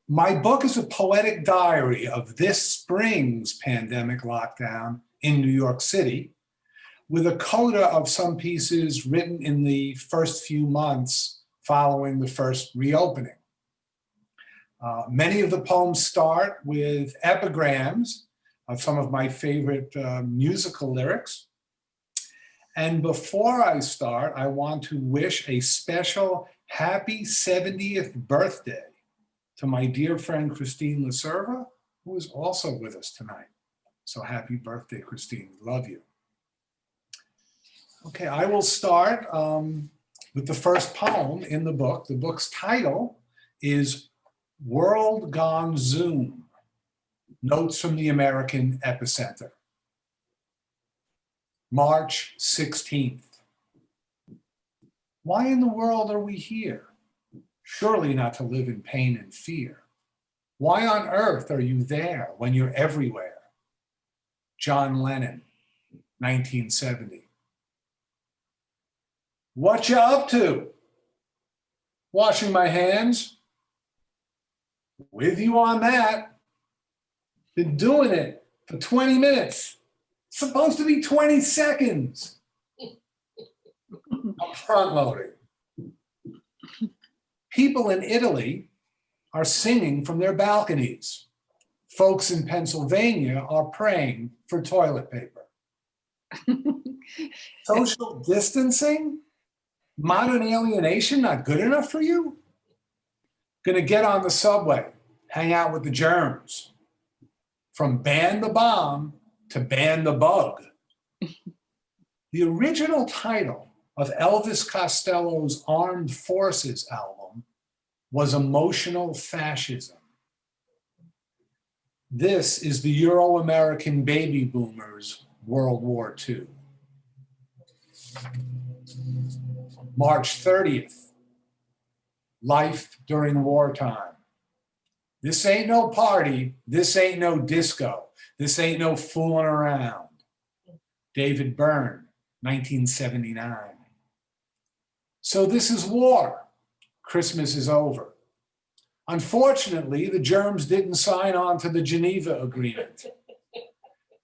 My book is a poetic diary of this spring's pandemic lockdown in New York City, with a coda of some pieces written in the first few months following the first reopening. Many of the poems start with epigrams of some of my favorite musical lyrics. And before I start, I want to wish a special happy 70th birthday to my dear friend Christine Lacerva, who is also with us tonight. So happy birthday, Christine, we love you. Okay, I will start with the first poem in the book. The book's title is World Gone Zoom, Notes from the American Epicenter. March 16th. Why in the world are we here? Surely not to live in pain and fear. Why on earth are you there when you're everywhere? John Lennon, 1970. What you up to? Washing my hands. With you on that. Been doing it for 20 minutes. It's supposed to be 20 seconds. I'm front loading. People in Italy are singing from their balconies. Folks in Pennsylvania are praying for toilet paper. Social distancing? Modern alienation not good enough for you? Gonna get on the subway, hang out with the germs. From ban the bomb to ban the bug. The original title of Elvis Costello's Armed Forces album was Emotional Fascism. This is the Euro-American baby boomers' World War II. March 30th, life during wartime. This ain't no party, this ain't no disco, this ain't no fooling around. David Byrne, 1979. So this is war. Christmas is over. Unfortunately, the germs didn't sign on to the Geneva Agreement.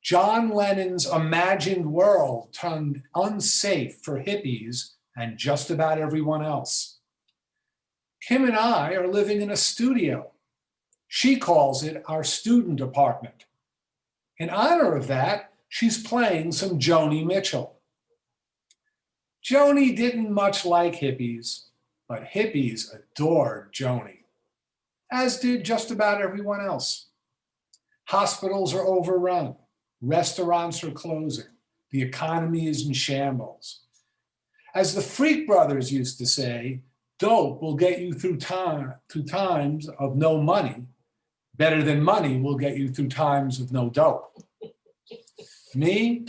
John Lennon's imagined world turned unsafe for hippies and just about everyone else. Kim and I are living in a studio. She calls it our student apartment. In honor of that, she's playing some Joni Mitchell. Joni didn't much like hippies, but hippies adored Joni, as did just about everyone else. Hospitals are overrun, restaurants are closing, the economy is in shambles. As the Freak Brothers used to say, dope will get you through times of no money. Better than money will get you through times of no dope. Me,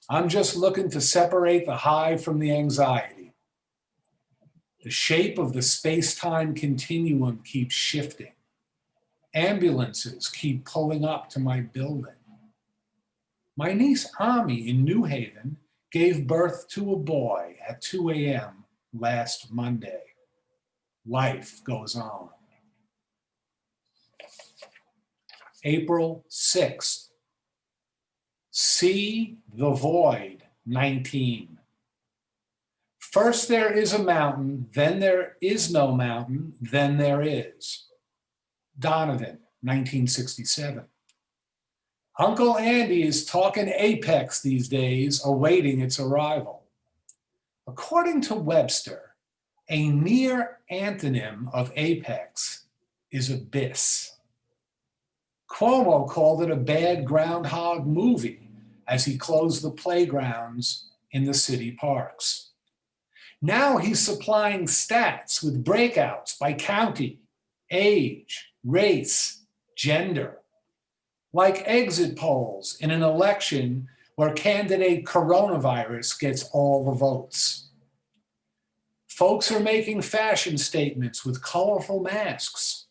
I'm just looking to separate the high from the anxiety. The shape of the space-time continuum keeps shifting. Ambulances keep pulling up to my building. My niece Ami in New Haven gave birth to a boy at 2 a.m. last Monday. Life goes on. April 6th. See the Void, 19. First there is a mountain, then there is no mountain, then there is. Donovan, 1967. Uncle Andy is talking apex these days, awaiting its arrival. According to Webster, a near antonym of apex is abyss. Cuomo called it a bad groundhog movie as he closed the playgrounds in the city parks. Now he's supplying stats with breakouts by county, age, race, gender, like exit polls in an election where candidate coronavirus gets all the votes. Folks are making fashion statements with colorful masks.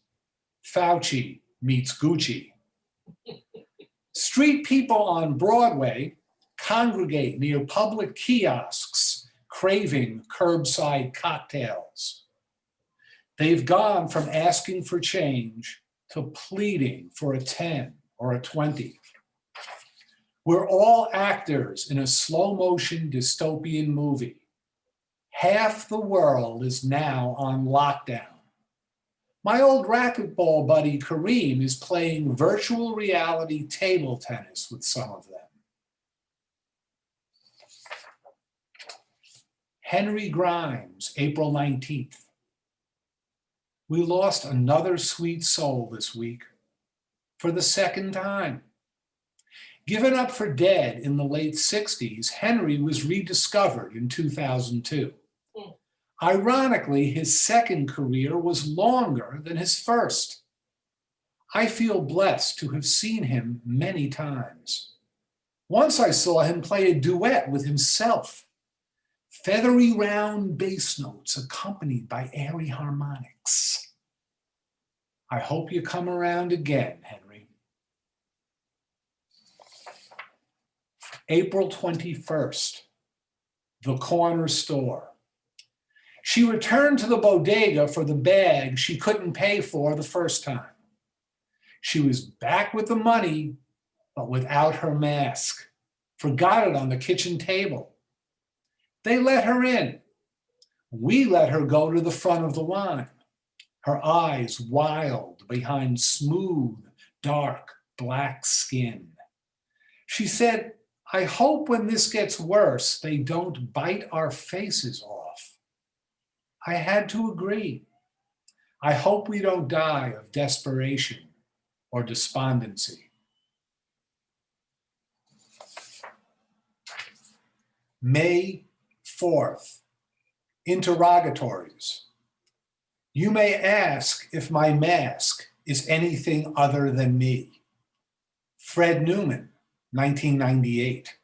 Fauci meets Gucci. Street people on Broadway congregate near public kiosks, craving curbside cocktails. They've gone from asking for change to pleading for a 10 or a 20. We're all actors in a slow motion dystopian movie. Half the world is now on lockdown. My old racquetball buddy Kareem is playing virtual reality table tennis with some of them. Henry Grimes, April 19th. We lost another sweet soul this week for the second time. Given up for dead in the late 60s, Henry was rediscovered in 2002. Ironically, his second career was longer than his first. I feel blessed to have seen him many times. Once I saw him play a duet with himself. Feathery round bass notes accompanied by airy harmonics. I hope you come around again, Henry. April 21st, the corner store. She returned to the bodega for the bag she couldn't pay for the first time. She was back with the money, but without her mask. Forgot it on the kitchen table. They let her in. We let her go to the front of the line. Her eyes wild behind smooth, dark, black skin. She said, I hope when this gets worse, they don't bite our faces off. I had to agree. I hope we don't die of desperation or despondency. May 4th, interrogatories. You may ask if my mask is anything other than me. Fred Newman, 1998.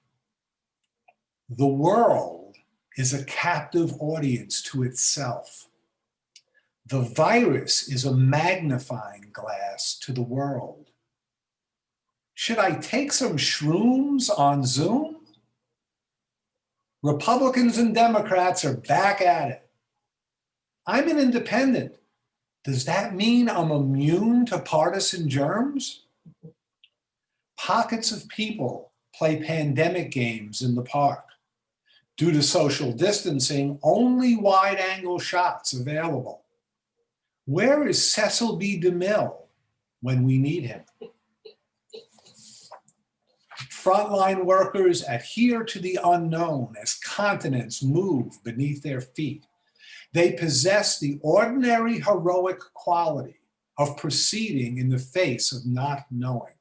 The world is a captive audience to itself. The virus is a magnifying glass to the world. Should I take some shrooms on Zoom? Republicans and Democrats are back at it. I'm an independent. Does that mean I'm immune to partisan germs? Pockets of people play pandemic games in the park. Due to social distancing, only wide-angle shots available. Where is Cecil B. DeMille when we need him? Frontline workers adhere to the unknown as continents move beneath their feet. They possess the ordinary heroic quality of proceeding in the face of not knowing.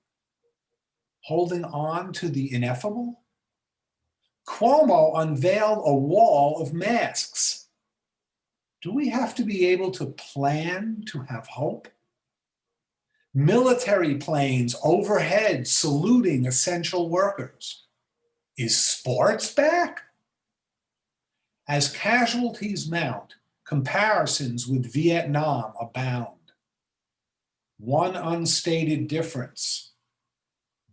Holding on to the ineffable? Cuomo unveiled a wall of masks. Do we have to be able to plan to have hope? Military planes overhead saluting essential workers. Is sports back? As casualties mount, comparisons with Vietnam abound. One unstated difference.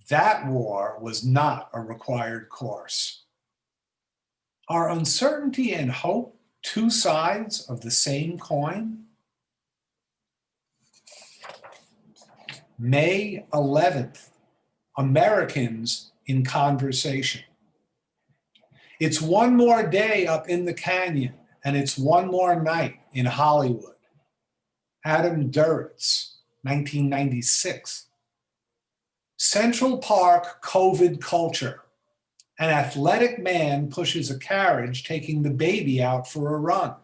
That war was not a required course. Are uncertainty and hope two sides of the same coin? May 11th, Americans in conversation. It's one more day up in the canyon, and it's one more night in Hollywood. Adam Duritz, 1996. Central Park COVID culture. An athletic man pushes a carriage taking the baby out for a run.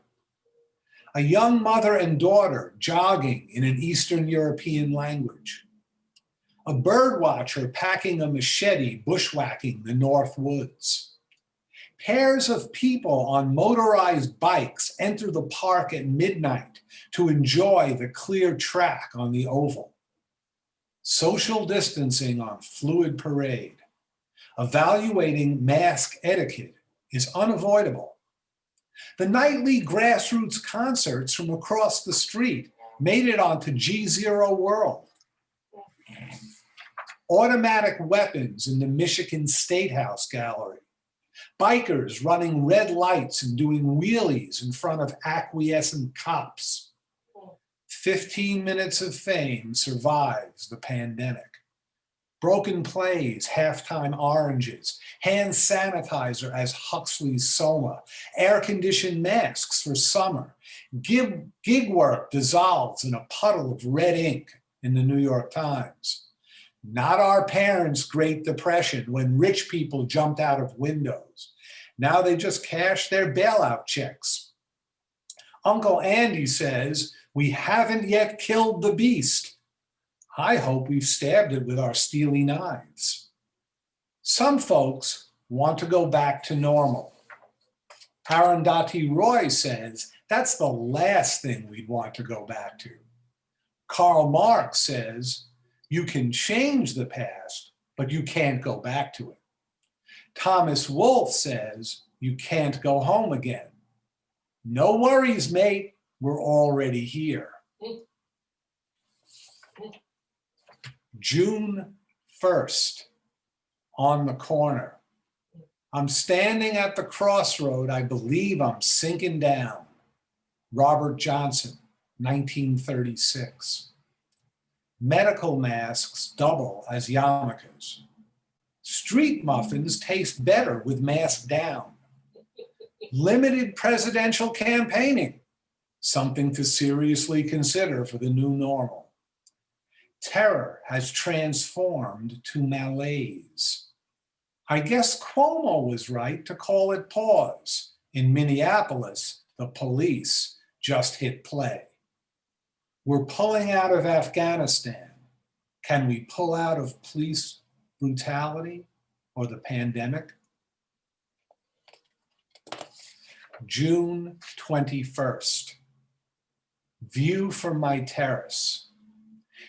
A young mother and daughter jogging in an Eastern European language. A bird watcher packing a machete bushwhacking the North Woods. Pairs of people on motorized bikes enter the park at midnight to enjoy the clear track on the oval. Social distancing on fluid parade. Evaluating mask etiquette is unavoidable. The nightly grassroots concerts from across the street made it onto G0 World. Automatic weapons in the Michigan State House Gallery. Bikers running red lights and doing wheelies in front of acquiescent cops. 15 minutes of fame survives the pandemic. Broken plays, halftime oranges, hand sanitizer as Huxley's Soma, air-conditioned masks for summer, gig work dissolves in a puddle of red ink in the New York Times. Not our parents' Great Depression when rich people jumped out of windows. Now they just cash their bailout checks. Uncle Andy says, we haven't yet killed the beast. I hope we've stabbed it with our steely knives. Some folks want to go back to normal. Arundhati Roy says, that's the last thing we'd want to go back to. Karl Marx says, you can change the past, but you can't go back to it. Thomas Wolfe says, you can't go home again. No worries, mate, we're already here. June 1st, on the corner. I'm standing at the crossroad, I believe I'm sinking down. Robert Johnson, 1936. Medical masks double as yarmulkes. Street muffins taste better with mask down. Limited presidential campaigning, something to seriously consider for the new normal. Terror has transformed to malaise. I guess Cuomo was right to call it pause. In Minneapolis, the police just hit play. We're pulling out of Afghanistan. Can we pull out of police brutality or the pandemic? June 21st. View from my terrace.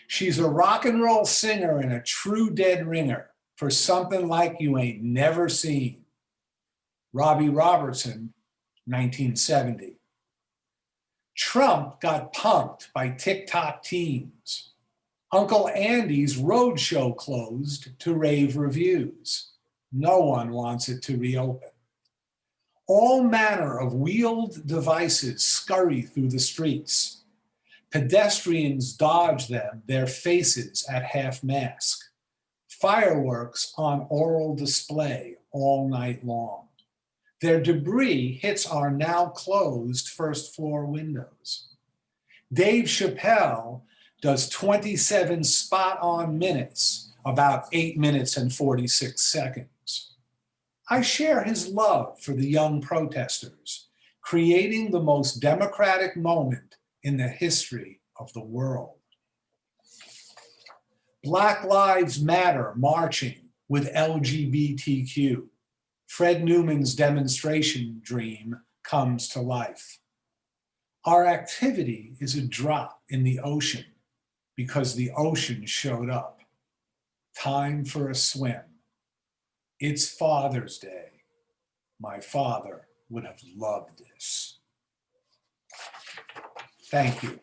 She's a rock and roll singer and a true dead ringer for something like you ain't never seen. Robbie Robertson, 1970. Trump got punked by TikTok teens. Uncle Andy's roadshow closed to rave reviews. No one wants it to reopen. All manner of wheeled devices scurry through the streets. Pedestrians dodge them, their faces at half mask. Fireworks on oral display all night long. Their debris hits our now closed first floor windows. Dave Chappelle does 27 spot-on minutes, about 8 minutes and 46 seconds. I share his love for the young protesters, creating the most democratic moment in the history of the world. Black Lives Matter marching with LGBTQ. Fred Newman's demonstration dream comes to life. Our activity is a drop in the ocean because the ocean showed up. Time for a swim. It's Father's Day. My father would have loved this. Thank you.